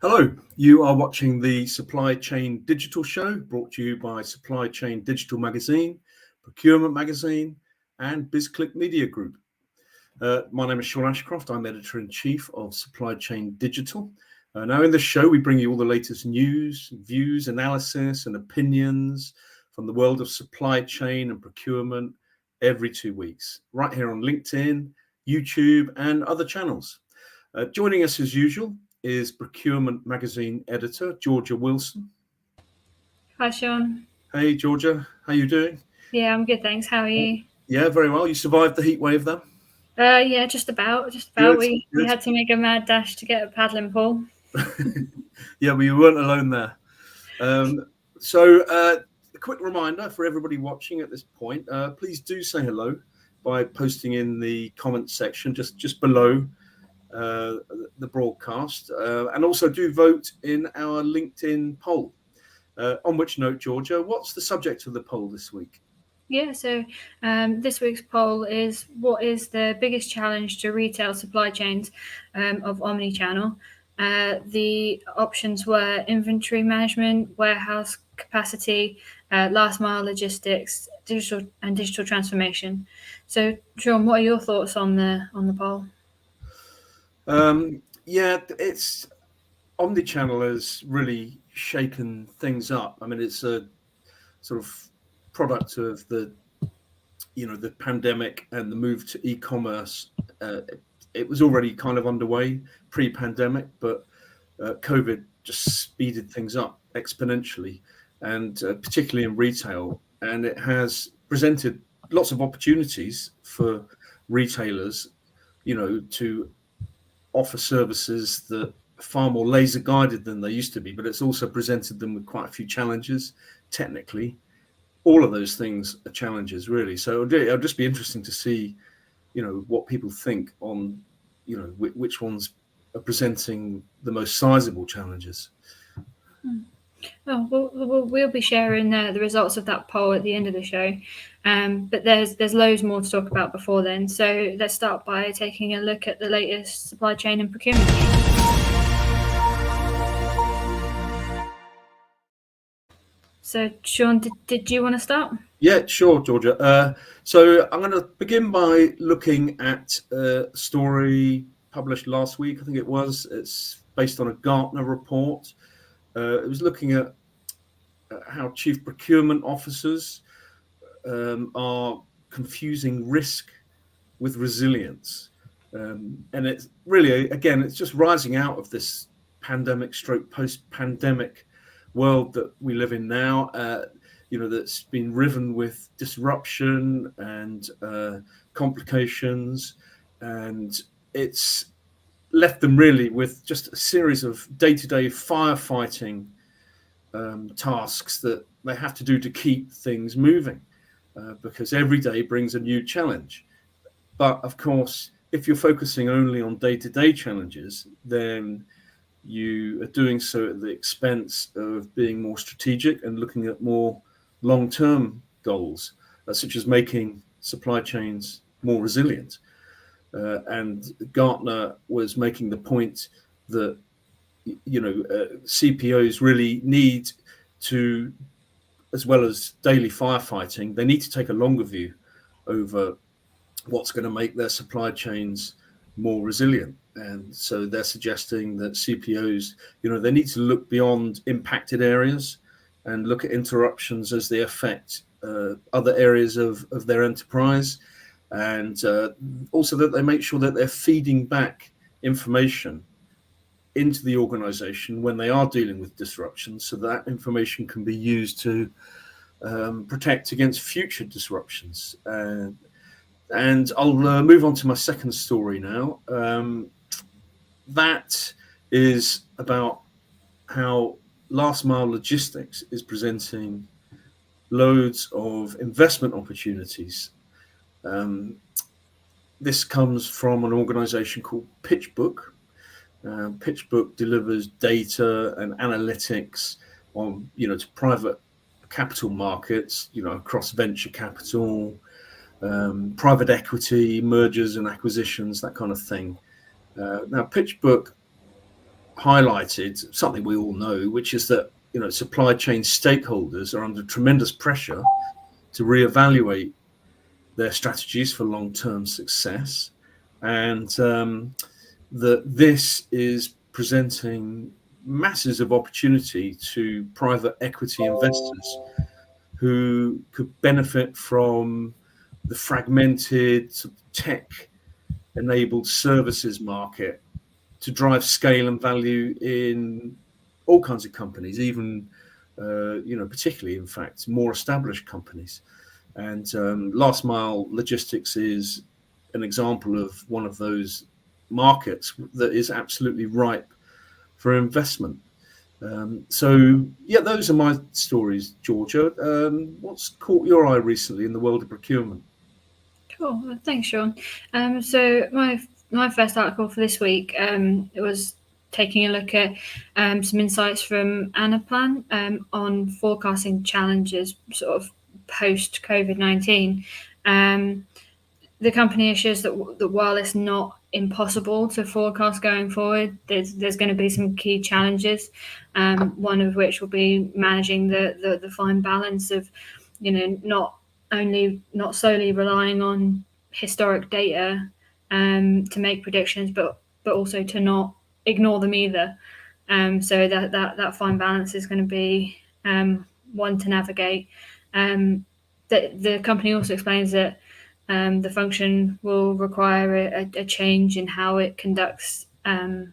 Hello, you are watching the Supply Chain Digital Show, brought to you by Supply Chain Digital Magazine, Procurement Magazine, and BizClick Media Group. My name is Sean Ashcroft. I'm Editor-in-Chief of Supply Chain Digital. Now in this show, we bring you all the latest news, views, analysis, and opinions from the world of supply chain and procurement every 2 weeks, right here on LinkedIn, YouTube, and other channels. Joining us as usual is Procurement Magazine editor Georgia Wilson. Hi, Sean. Hey, Georgia, how you doing? Yeah, I'm good, thanks. How are you? Yeah, very well. You survived the heat wave, then? Yeah, just about. Good, We good. had to make a mad dash to get a paddling pool. Yeah, well, you weren't alone there. So, a quick reminder for everybody watching at this point: please do say hello by posting in the comments section just below the broadcast, and also do vote in our LinkedIn poll. On which note, Georgia, what's the subject of the poll this week? Yeah, so this week's poll is: what is the biggest challenge to retail supply chains of omnichannel? The options were inventory management, warehouse capacity, last mile logistics, digital transformation. So, Sean, what are your thoughts on the poll? Yeah, it's omnichannel has really shaken things up. I mean, it's a sort of product of the pandemic and the move to e-commerce. It was already kind of underway pre-pandemic, but COVID just speeded things up exponentially, and particularly in retail. And it has presented lots of opportunities for retailers, to offer services that are far more laser guided than they used to be. But it's also presented them with quite a few challenges technically. All of those things are challenges, really. So it'll just be interesting to see, what people think on, which ones are presenting the most sizable challenges. Oh, we'll be sharing the results of that poll at the end of the show, but there's loads more to talk about before then. So let's start by taking a look at the latest supply chain and procurement news. So, Sean, did you want to start? Yeah, sure, Georgia. So I'm going to begin by looking at a story published last week. I think it was. It's based on a Gartner report. It was looking at how chief procurement officers are confusing risk with resilience. And it's really, again, it's just rising out of this pandemic stroke post-pandemic world that we live in now, that's been riven with disruption and complications. And it's left them really with just a series of day-to-day firefighting tasks that they have to do to keep things moving, because every day brings a new challenge. But of course, if you're focusing only on day-to-day challenges, then you are doing so at the expense of being more strategic and looking at more long-term goals, such as making supply chains more resilient. And Gartner was making the point that CPOs really need to, as well as daily firefighting, they need to take a longer view over what's going to make their supply chains more resilient. And so they're suggesting that CPOs, they need to look beyond impacted areas and look at interruptions as they affect other areas of their enterprise. And also that they make sure that they're feeding back information into the organization when they are dealing with disruptions, so that information can be used to protect against future disruptions. And I'll move on to my second story now. That is about how last mile logistics is presenting loads of investment opportunities. This comes from an organization called PitchBook. PitchBook delivers data and analytics on, to private capital markets, across venture capital, private equity, mergers and acquisitions, that kind of thing. Now, PitchBook highlighted something we all know, which is that supply chain stakeholders are under tremendous pressure to reevaluate their strategies for long-term success, and that this is presenting masses of opportunity to private equity investors who could benefit from the fragmented tech-enabled services market to drive scale and value in all kinds of companies, even particularly, in fact, more established companies. And last mile logistics is an example of one of those markets that is absolutely ripe for investment. So yeah, those are my stories, Georgia. What's caught your eye recently in the world of procurement? Cool. Well, thanks, Sean. So my first article for this week, it was taking a look at some insights from Anaplan on forecasting challenges, sort of post COVID-19. The company assures that while it's not impossible to forecast going forward, there's going to be some key challenges. One of which will be managing the fine balance of, not solely relying on historic data to make predictions, but also to not ignore them either. So that fine balance is going to be one to navigate. The company also explains that the function will require a change in how it conducts and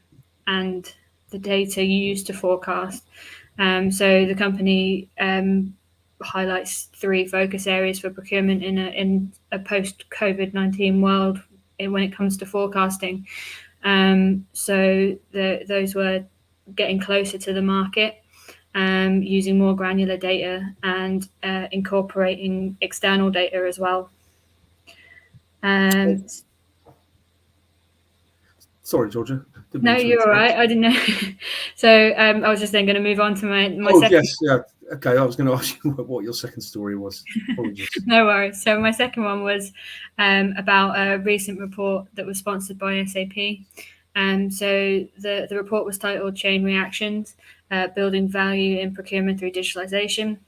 the data used to forecast. So the company highlights 3 focus areas for procurement in a post-COVID-19 world when it comes to forecasting. So those were getting closer to the market, using more granular data, and incorporating external data as well. Sorry, Georgia. No, you're all right. I didn't know. So I was just then going to move on to my second. Yes, yeah. Okay, I was going to ask you what your second story was. Apologies. No worries. So my second one was about a recent report that was sponsored by SAP. So the report was titled "Chain Reactions: Building Value in Procurement Through Digitalization."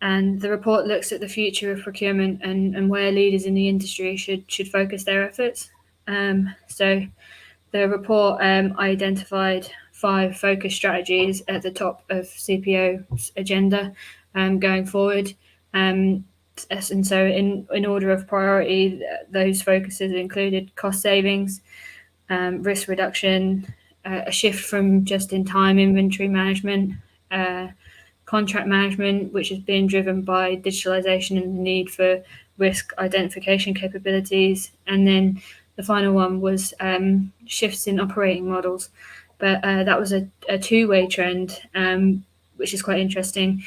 And the report looks at the future of procurement and where leaders in the industry should focus their efforts. So the report identified 5 focus strategies at the top of CPO's agenda going forward. And so in order of priority, those focuses included cost savings, risk reduction, a shift from just-in-time inventory management, contract management, which is being driven by digitalization and the need for risk identification capabilities. And then the final one was shifts in operating models. But that was a two-way trend, which is quite interesting,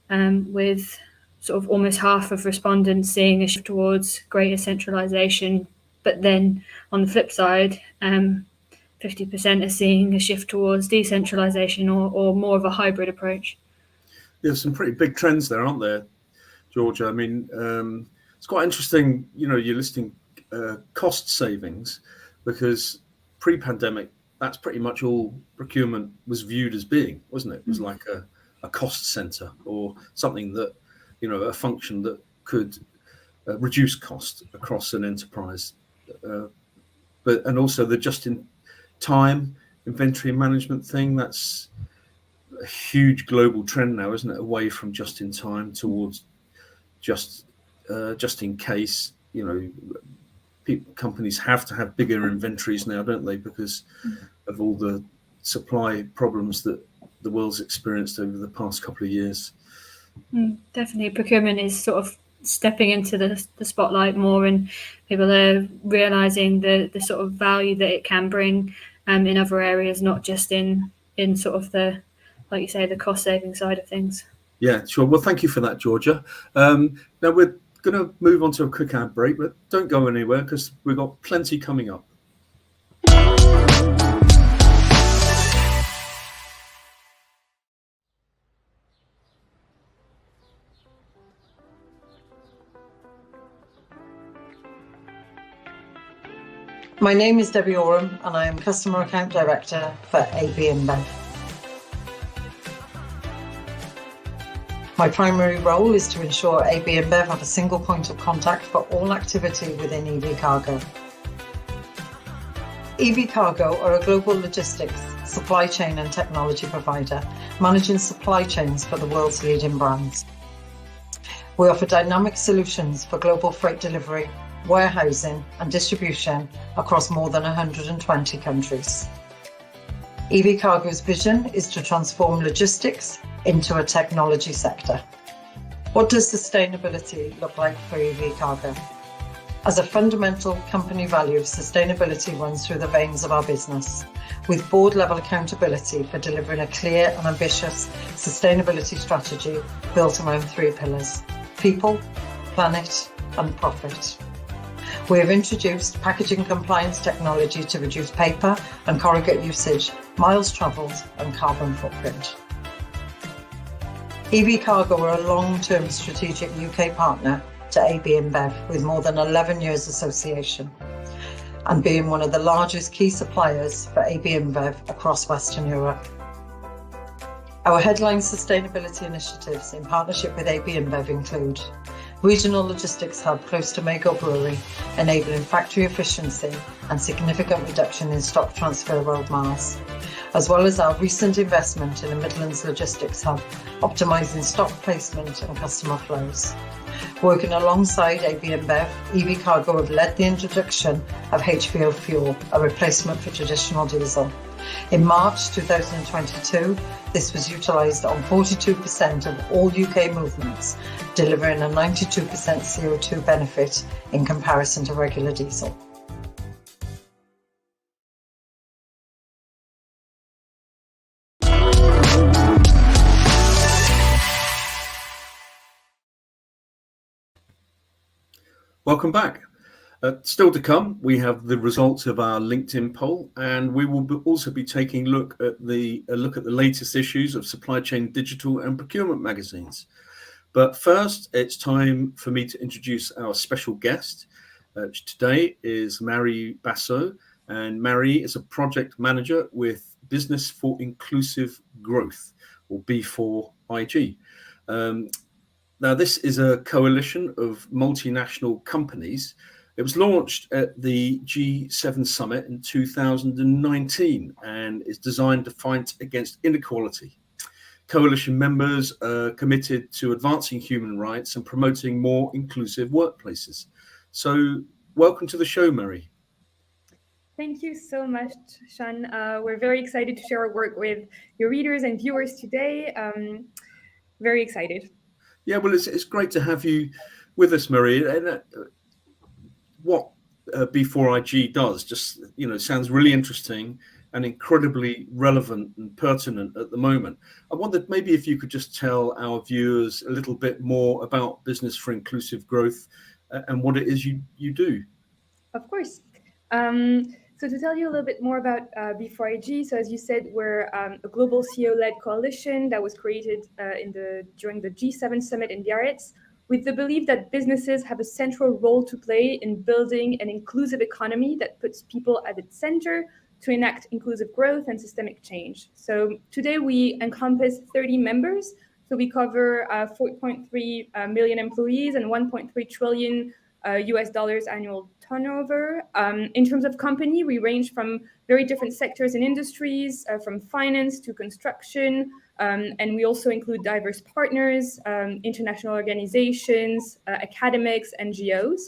with sort of almost half of respondents seeing a shift towards greater centralization. But then on the flip side, 50% are seeing a shift towards decentralization or more of a hybrid approach. There's some pretty big trends there, aren't there, Georgia? I mean, it's quite interesting, you're listing cost savings, because pre-pandemic, that's pretty much all procurement was viewed as being, wasn't it? It was like a cost center, or something that, a function that could reduce cost across an enterprise. And also the just-in-time inventory management thing, that's a huge global trend now, isn't it? Away from just in time towards just in case. Companies have to have bigger inventories now, don't they, because of all the supply problems that the world's experienced over the past couple of years. Definitely, procurement is sort of stepping into the spotlight more, and people are realizing the sort of value that it can bring in other areas, not just in sort of the, like you say, the cost saving side of things. Yeah, sure. Well, thank you for that, Georgia. Now we're going to move on to a quick ad break, but don't go anywhere because we've got plenty coming up. My name is Debbie Oram and I am Customer Account Director for AB InBev. My primary role is to ensure AB InBev have a single point of contact for all activity within EV Cargo. EV Cargo are a global logistics, supply chain and technology provider, managing supply chains for the world's leading brands. We offer dynamic solutions for global freight delivery, warehousing and distribution across more than 120 countries. EV Cargo's vision is to transform logistics into a technology sector. What does sustainability look like for EV Cargo? As a fundamental company value, sustainability runs through the veins of our business, with board-level accountability for delivering a clear and ambitious sustainability strategy built around 3 pillars: people, planet and profit. We have introduced packaging compliance technology to reduce paper and corrugate usage, miles travelled and carbon footprint. EV Cargo are a long-term strategic UK partner to AB InBev with more than 11 years association and being one of the largest key suppliers for AB InBev across Western Europe. Our headline sustainability initiatives in partnership with AB InBev include regional logistics hub close to Maygo Brewery, enabling factory efficiency and significant reduction in stock transfer road miles, as well as our recent investment in a Midlands logistics hub, optimising stock placement and customer flows. Working alongside AB InBev, EV Cargo have led the introduction of HVO fuel, a replacement for traditional diesel. In March 2022, this was utilised on 42% of all UK movements, delivering a 92% CO2 benefit in comparison to regular diesel. Welcome back. Still to come, we have the results of our LinkedIn poll, and we will also be taking a look at the latest issues of Supply Chain Digital and Procurement magazines. But first, it's time for me to introduce our special guest. Today is Marie Bassot, and Marie is a project manager with Business for Inclusive Growth, or B4IG. Now, this is a coalition of multinational companies. It was launched at the G7 summit in 2019 and is designed to fight against inequality. Coalition members are committed to advancing human rights and promoting more inclusive workplaces. So, welcome to the show, Marie. Thank you so much, Sean. We're very excited to share our work with your readers and viewers today. Very excited. Yeah, well, it's great to have you with us, Marie. And what B4IG does just, sounds really interesting and incredibly relevant and pertinent at the moment. I wondered maybe if you could just tell our viewers a little bit more about Business for Inclusive Growth and what it is you do. Of course. So to tell you a little bit more about B4IG, so as you said, we're a global CEO-led coalition that was created during the G7 summit in Biarritz, with the belief that businesses have a central role to play in building an inclusive economy that puts people at its center to enact inclusive growth and systemic change. So today we encompass 30 members. So we cover 4.3 million employees and 1.3 trillion US dollars annual turnover. In terms of company, we range from very different sectors and industries, from finance to construction, and we also include diverse partners, international organizations, academics, NGOs.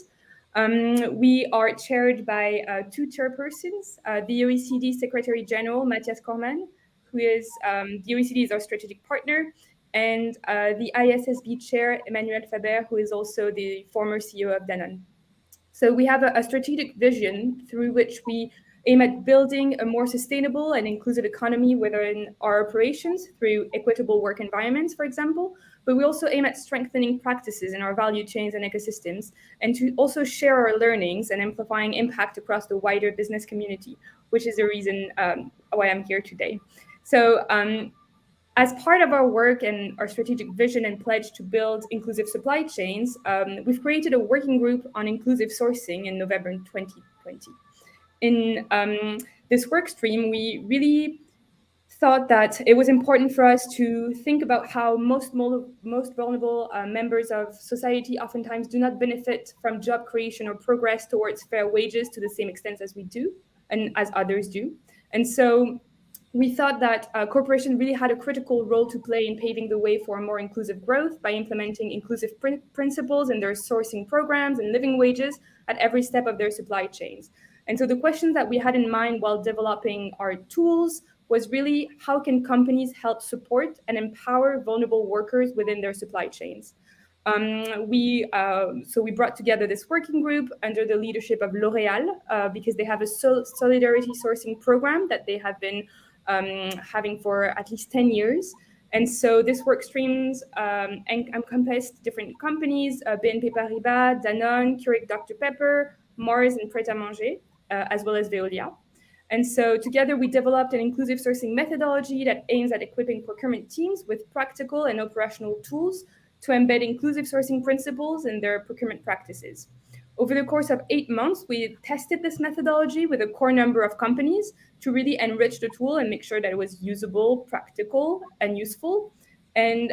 We are chaired by 2 chairpersons, the OECD Secretary General, Matthias Cormann, who is, the OECD is our strategic partner, and the ISSB chair, Emmanuel Faber, who is also the former CEO of Danone. So we have a strategic vision through which we aim at building a more sustainable and inclusive economy within our operations through equitable work environments, for example, but we also aim at strengthening practices in our value chains and ecosystems, and to also share our learnings and amplifying impact across the wider business community, which is the reason why I'm here today. So as part of our work and our strategic vision and pledge to build inclusive supply chains, we've created a working group on inclusive sourcing in November 2020. in this work stream, we really thought that it was important for us to think about how most vulnerable members of society oftentimes do not benefit from job creation or progress towards fair wages to the same extent as we do and as others do. And so we thought that corporations really had a critical role to play in paving the way for more inclusive growth by implementing inclusive principles in their sourcing programs and living wages at every step of their supply chains. And so the questions that we had in mind while developing our tools was really how can companies help support and empower vulnerable workers within their supply chains. So we brought together this working group under the leadership of L'Oréal because they have a solidarity sourcing program that they have been having for at least 10 years. And so this work streams encompassed different companies, BNP Paribas, Danone, Keurig Dr. Pepper, Mars, and Pret a Manger, as well as Veolia. And so together we developed an inclusive sourcing methodology that aims at equipping procurement teams with practical and operational tools to embed inclusive sourcing principles in their procurement practices. Over the course of 8 months, we tested this methodology with a core number of companies to really enrich the tool and make sure that it was usable, practical, and useful. And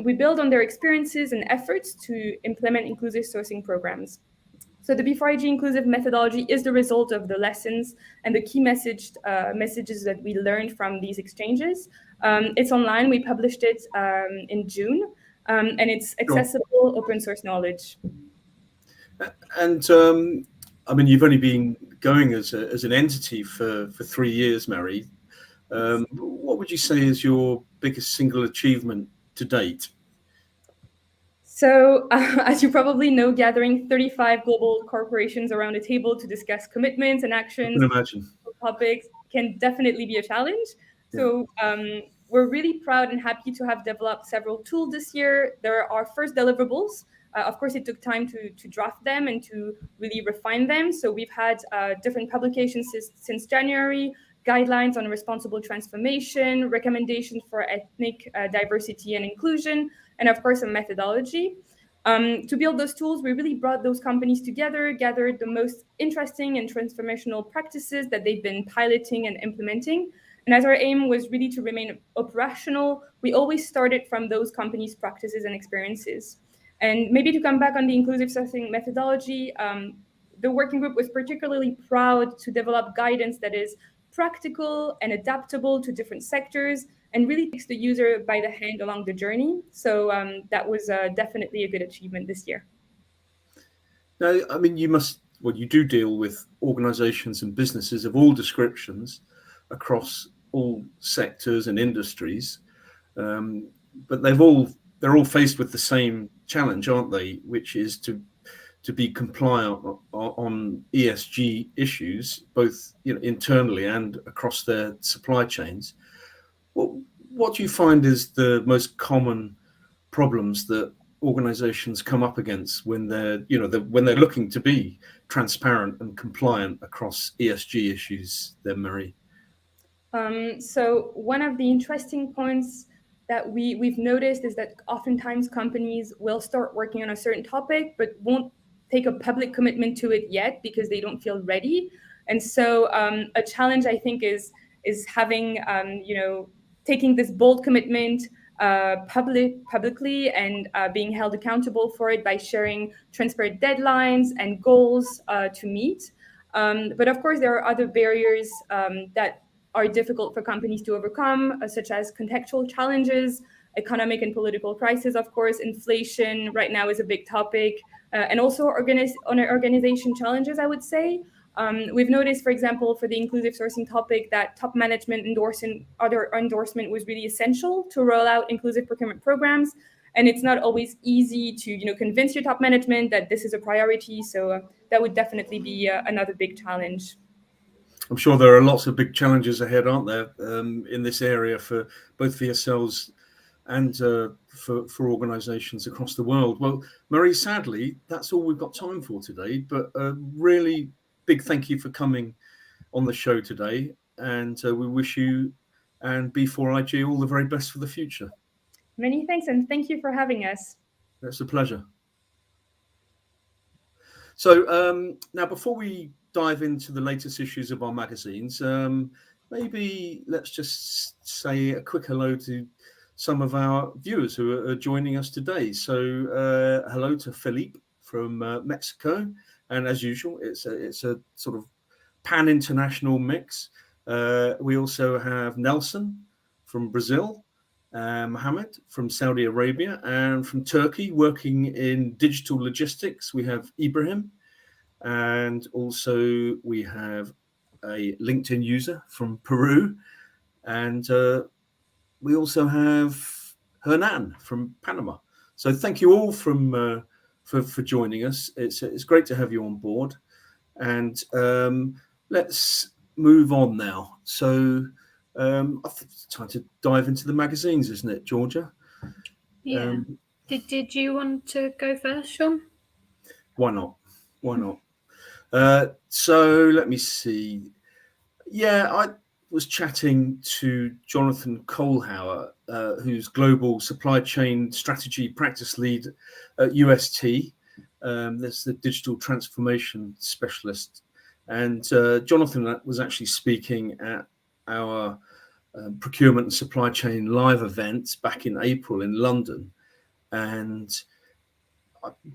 we build on their experiences and efforts to implement inclusive sourcing programs. So the B4IG inclusive methodology is the result of the lessons and the key messages that we learned from these exchanges. It's online. We published it in June, and it's accessible open source knowledge. And I mean, you've only been going as an entity for 3 years, Mary. What would you say is your biggest single achievement to date? So, as you probably know, gathering 35 global corporations around a table to discuss commitments and actions topics can definitely be a challenge. Yeah. So we're really proud and happy to have developed several tools this year. There are our first deliverables. Of course, it took time to draft them and to really refine them. So we've had different publications since January, guidelines on responsible transformation, recommendations for ethnic diversity and inclusion, and of course, a methodology. To build those tools, we really brought those companies together, gathered the most interesting and transformational practices that they've been piloting and implementing. And as our aim was really to remain operational, we always started from those companies' practices and experiences. And maybe to come back on the inclusive sourcing methodology, the working group was particularly proud to develop guidance that is practical and adaptable to different sectors and really takes the user by the hand along the journey. So that was definitely a good achievement this year. Now, I mean, you do deal with organizations and businesses of all descriptions across all sectors and industries, but they're all faced with the same challenge, aren't they? Which is to be compliant on ESG issues, both internally and across their supply chains. What do you find is the most common problems that organizations come up against when they're looking to be transparent and compliant across ESG issues then, Marie? So one of the interesting points that we've noticed is that oftentimes companies will start working on a certain topic but won't take a public commitment to it yet because they don't feel ready. And so a challenge, I think, is having taking this bold commitment publicly and being held accountable for it by sharing transparent deadlines and goals to meet. But of course, there are other barriers that are difficult for companies to overcome, such as contextual challenges, economic and political crisis, of course, inflation right now is a big topic, and also organization challenges, I would say. We've noticed, for example, for the inclusive sourcing topic, that top management endorsement was really essential to roll out inclusive procurement programs. And it's not always easy to convince your top management that this is a priority. So that would definitely be another big challenge. I'm sure there are lots of big challenges ahead, aren't there, in this area for both for yourselves and for organisations across the world. Well, Marie, sadly, that's all we've got time for today. But really big thank you for coming on the show today. And we wish you and B4IG all the very best for the future. Many thanks, and thank you for having us. That's a pleasure. So now, before we dive into the latest issues of our magazines, maybe let's just say a quick hello to some of our viewers who are joining us today. So hello to Philippe from Mexico, and as usual, it's a sort of pan-international mix. We also have Nelson from Brazil, Mohammed from Saudi Arabia, and from Turkey, working in digital logistics, we have Ibrahim. And also we have a LinkedIn user from Peru. And we also have Hernan from Panama. So thank you all for joining us. It's great to have you on board. And let's move on now. So I think it's time to dive into the magazines, isn't it, Georgia? Yeah. Did you want to go first, Sean? Why not? Why not? So let me see. Yeah, I was chatting to Jonathan Kohlhauer, who's Global Supply Chain Strategy Practice Lead at UST. That's the digital transformation specialist. And Jonathan was actually speaking at our procurement and supply chain live event back in April in London. And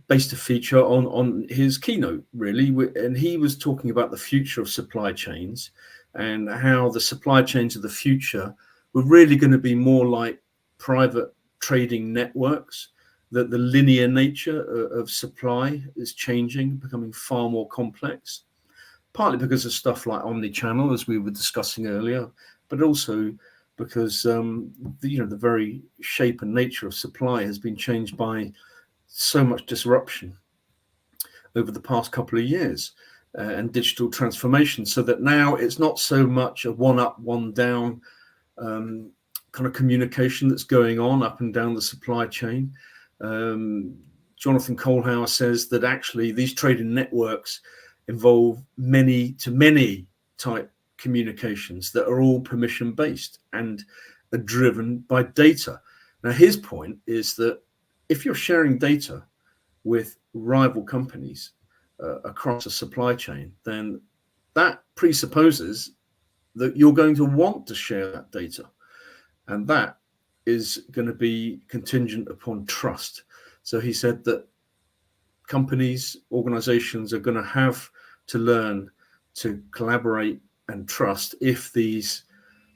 based a feature on his keynote, really, and he was talking about the future of supply chains and how the supply chains of the future were really going to be more like private trading networks, that the linear nature of supply is changing, becoming far more complex, partly because of stuff like omni-channel, as we were discussing earlier, but also because the very shape and nature of supply has been changed by so much disruption over the past couple of years and digital transformation, so that now it's not so much a one up, one down kind of communication that's going on up and down the supply chain. Jonathan Kohlhauer says that actually these trading networks involve many to many type communications that are all permission based and are driven by data. Now, his point is that if you're sharing data with rival companies across a supply chain, then that presupposes that you're going to want to share that data. And that is going to be contingent upon trust. So he said that companies, organizations are going to have to learn to collaborate and trust if these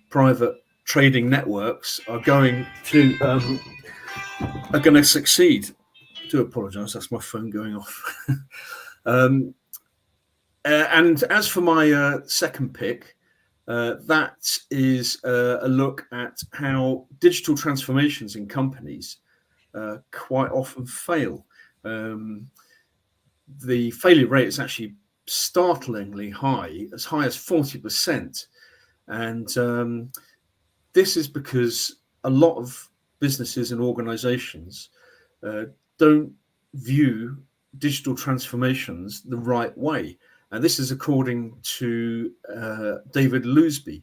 private trading networks are going to succeed. I do apologize, that's my phone going off. And as for my second pick, that is a look at how digital transformations in companies quite often fail. The failure rate is actually startlingly high as 40%. And this is because a lot of businesses and organizations don't view digital transformations the right way. And this is according to David Loosby,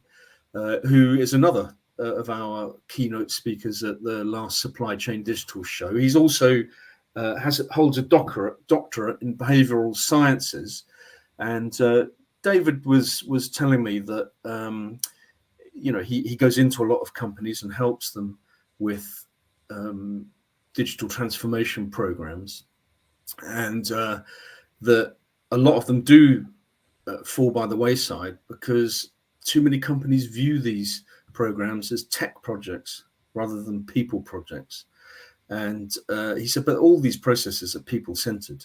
who is another of our keynote speakers at the last Supply Chain Digital Show. He's also holds a doctorate in behavioral sciences. And David was telling me that he goes into a lot of companies and helps them with digital transformation programs, and that a lot of them do fall by the wayside because too many companies view these programs as tech projects rather than people projects. And he said, but all these processes are people-centered.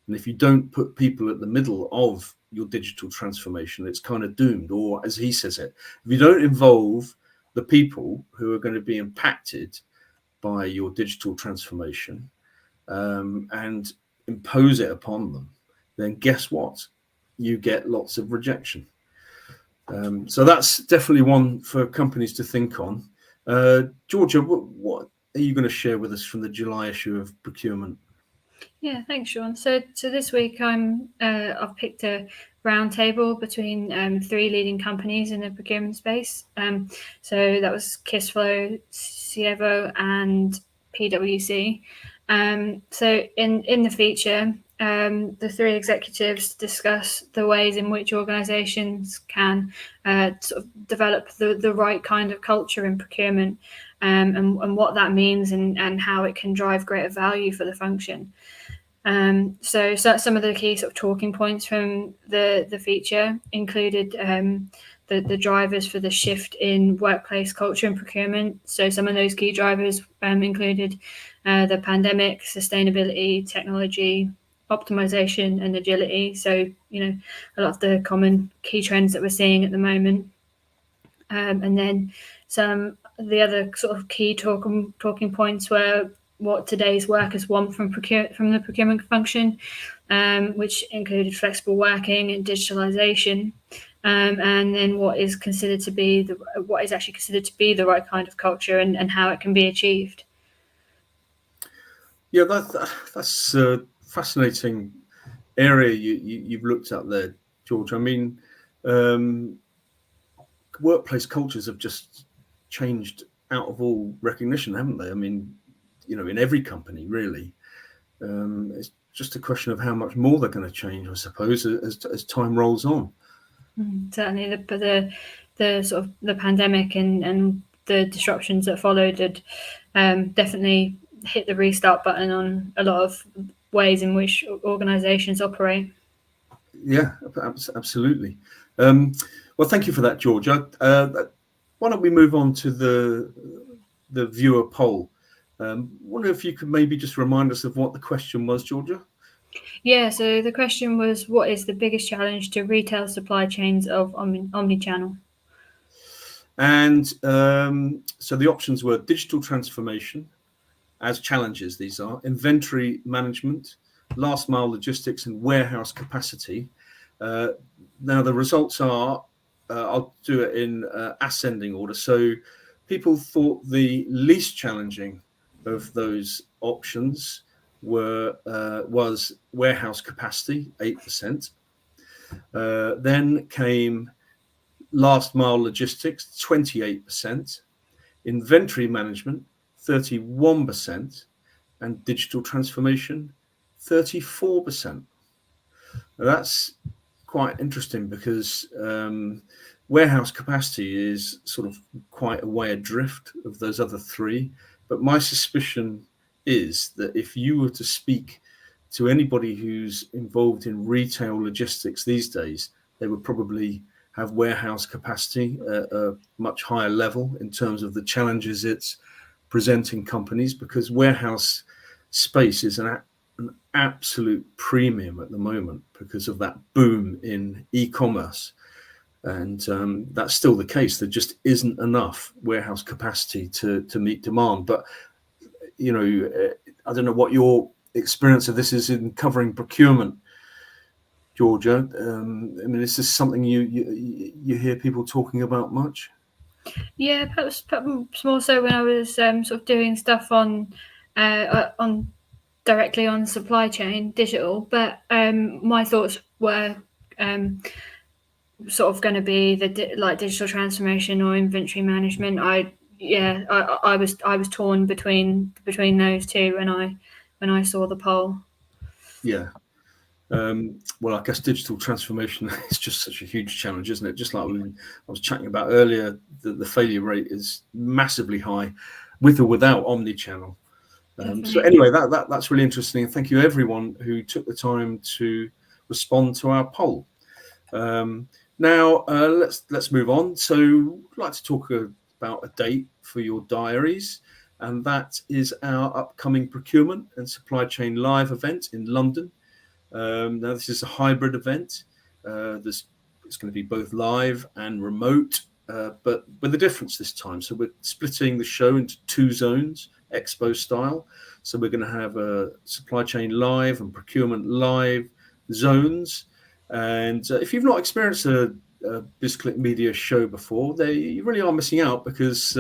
And if you don't put people at the middle of your digital transformation, it's kind of doomed. Or as he says it, if you don't involve the people who are going to be impacted by your digital transformation and impose it upon them, then guess what? You get lots of rejection. So that's definitely one for companies to think on. Georgia, what are you going to share with us from the July issue of Procurement? Yeah, thanks, Sean. So this week I've picked a roundtable between 3 leading companies in the procurement space. So that was Kissflow, Cievo, and PwC. So in the feature, the three executives discuss the ways in which organisations can sort of develop the right kind of culture in procurement, and what that means, and how it can drive greater value for the function. So some of the key sort of talking points from the feature included the drivers for the shift in workplace culture and procurement. So some of those key drivers included the pandemic, sustainability, technology, optimization, and agility. So, a lot of the common key trends that we're seeing at the moment. And then the other sort of key talking points were what today's workers want from the procurement function, which included flexible working and digitalization, and then what is actually considered to be the right kind of culture, and how it can be achieved. Yeah, that's a fascinating area you've looked at there, George. I mean, workplace cultures have just changed out of all recognition, haven't they? I mean, in every company, really. It's just a question of how much more they're going to change, I suppose, as time rolls on. Certainly, the sort of the pandemic and the disruptions that followed had definitely hit the restart button on a lot of ways in which organisations operate. Yeah, absolutely. Well, thank you for that, George. Why don't we move on to the viewer poll? Wonder if you could maybe just remind us of what the question was, Georgia? Yeah, so the question was, what is the biggest challenge to retail supply chains of omnichannel? And so the options were digital transformation as challenges. These are inventory management, last mile logistics, and warehouse capacity. Now the results are, I'll do it in ascending order. So people thought the least challenging of those options was warehouse capacity, 8%. Then came last mile logistics, 28%, inventory management, 31%, and digital transformation, 34%. Now that's quite interesting because warehouse capacity is sort of quite a way adrift of those other three. But my suspicion is that if you were to speak to anybody who's involved in retail logistics these days, they would probably have warehouse capacity at a much higher level in terms of the challenges it's presenting companies, because warehouse space is an absolute premium at the moment because of that boom in e-commerce. And that's still the case. There just isn't enough warehouse capacity to meet demand. But, I don't know what your experience of this is in covering procurement, Georgia. I mean, is this something you hear people talking about much? Yeah, perhaps more so when I was sort of doing stuff on directly on supply chain digital. But my thoughts were sort of going to be like digital transformation or inventory management. I was torn between those two when I saw the poll. Yeah. Well, I guess digital transformation is just such a huge challenge, isn't it? Just like I was chatting about earlier, the failure rate is massively high, with or without omnichannel. So anyway, that's really interesting. Thank you everyone who took the time to respond to our poll. Now let's move on. So I'd like to talk about a date for your diaries, and that is our upcoming procurement and supply chain live event in London. Now this is a hybrid event. It's going to be both live and remote, but with a difference this time. So we're splitting the show into two zones, expo style. So we're going to have a supply chain live and procurement live zones. And if you've not experienced a BizClick Media show before, you really are missing out, because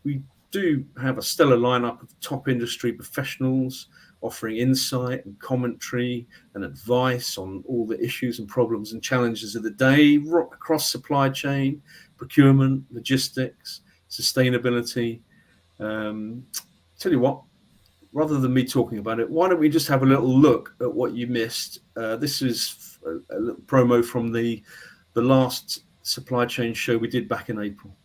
we do have a stellar lineup of top industry professionals offering insight and commentary and advice on all the issues and problems and challenges of the day across supply chain, procurement, logistics, sustainability. Tell you what, rather than me talking about it, why don't we just have a little look at what you missed? This is a little promo from the last supply chain show we did back in April.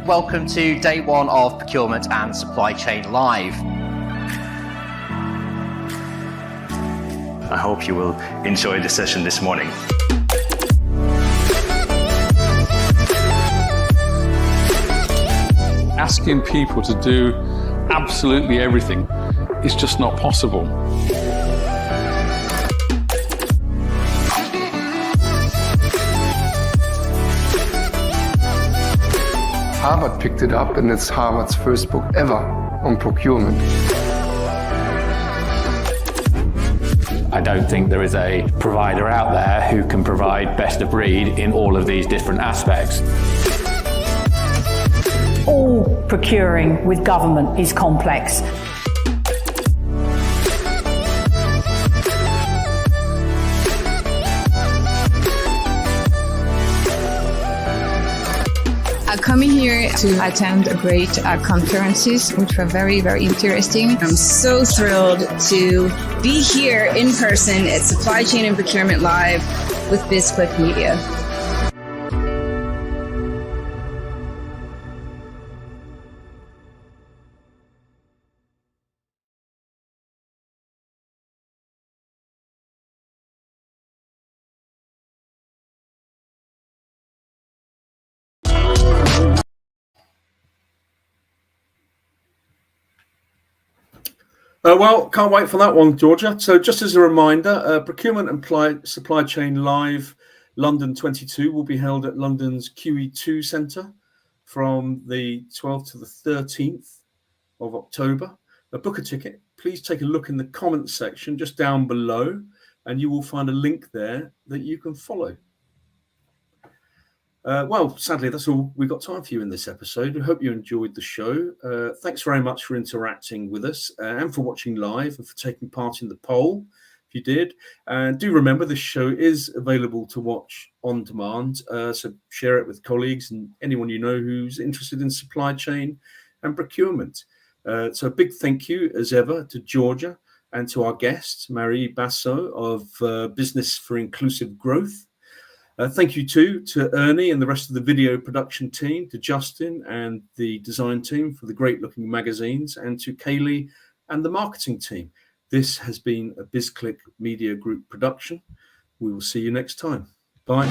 Welcome to day one of Procurement and Supply Chain Live. I hope you will enjoy the session this morning. Asking people to do absolutely everything is just not possible. Harvard picked it up, and it's Harvard's first book ever on procurement. I don't think there is a provider out there who can provide best of breed in all of these different aspects. All procuring with government is complex. Coming here to attend a great conferences, which were very, very interesting. I'm so thrilled to be here in person at Supply Chain and Procurement Live with BizClick Media. Well, can't wait for that one, Georgia. So just as a reminder, Procurement and Supply Chain Live London 22 will be held at London's QE2 Centre from the 12th to the 13th of October. Now, book a ticket. Please take a look in the comments section just down below, and you will find a link there that you can follow. Well, sadly, that's all we've got time for you in this episode. We hope you enjoyed the show. Thanks very much for interacting with us and for watching live and for taking part in the poll, if you did. And do remember, this show is available to watch on demand. So share it with colleagues and anyone you know who's interested in supply chain and procurement. So a big thank you, as ever, to Georgia and to our guest, Marie Basso of Business for Inclusive Growth. Thank you too to Ernie and the rest of the video production team, to Justin and the design team for the great looking magazines, and to Kaylee and the marketing team. This has been a BizClick Media Group production. We will see you next time. Bye.